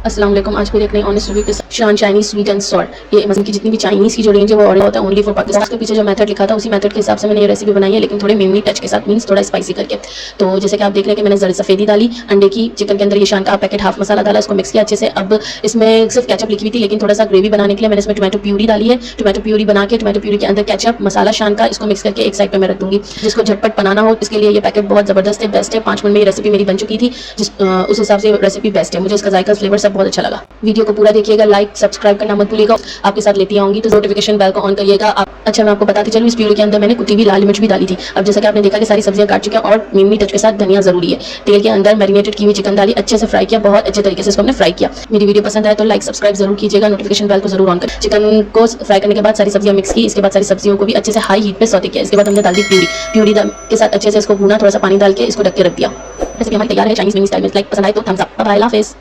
अस्सलाम वालेकुम। आज फिर एक नई ऑनेस्ट रिव्यू के साथ शान चाइनीज स्वीट एंड सॉल्ट। ये अमेज़न की जितनी भी चाइनीज़ की जो रेंज है वो ऑर्डर होता है ओनली फॉर पाकिस्तान। उसके पीछे जो मेथड लिखा था उसी मेथड के हिसाब से मैंने ये रेसिपी बनाई है, लेकिन थोड़े मिमी टच के साथ, मीन्स थोड़ा स्पाइसी करके। तो जैसे कि आप देख रहे हैं कि मैंने जरा सफ़ेदी डाली अंडे की, चिकन के अंदर ये शान का पैकेट हाफ मसाला डाला, इसको मिक्स किया अच्छे से। अब इसमें सिर्फ केचप लिखी हुई थी, लेकिन थोड़ा सा ग्रेवी बनाने के लिए मैंने इसमें टोमेटो प्यूरी डाली है। टोमेटो प्यूरी बना के टोमेटो प्यूरी के अंदर केचप मसाला शान का, इसको मिक्स करके एक साइड पे मैं रख दूंगी। जिसको झटपट बनाना हो इसके लिए ये पैकेट बहुत ज़बरदस्त है, बेस्ट है। 5 मिनट में ये रेसिपी मेरी बन चुकी थी, उस हिसाब से रेसिपी बेस्ट है। मुझे इसका जायका फ्लेवर सब बहुत अच्छा लगा। वीडियो को पूरा देखिएगा, लाइक सब्सक्राइब करना मत भूलिएगा। आपके साथ लेती आऊंगी तो नोटिफिकेशन बेल को ऑन करिएगा। अच्छा, मैं आपको बताती चलूँ, इस प्यूरी के अंदर मैंने कुटी हुई लाल मिर्च भी डाली थी। अब जैसा कि आपने देखा कि सारी सब्जियां काट चुकी हैं और मिमी टच के साथ धनिया जरूरी है। तेल के अंदर मैरिनेटेड की हुई चिकन डाली, अच्छे से फ्राई किया, बहुत अच्छे तरीके से इसको हमने फ्राई किया। मेरी वीडियो पसंद आए तो लाइक सब्सक्राइब जरूर कीजिएगा, नोटिफिकेशन बेल को जरूर ऑन करें। चिकन को फ्राई करने के बाद सारी सब्जियां मिक्स की, इसके बाद सारी सब्जियों को भी अच्छे से हाई हीट पे सौते किया। इसके बाद हमने डाल दी प्यूरी के साथ अच्छे से इसको भूना, थोड़ा सा पानी डाल के इसको ढक के रख दिया। रेसिपी हमारी तैयार है चाइनीज मिमी स्टाइल में। लाइक पसंद आए तो थम्स अप। बाय, अल्लाह हाफिज़।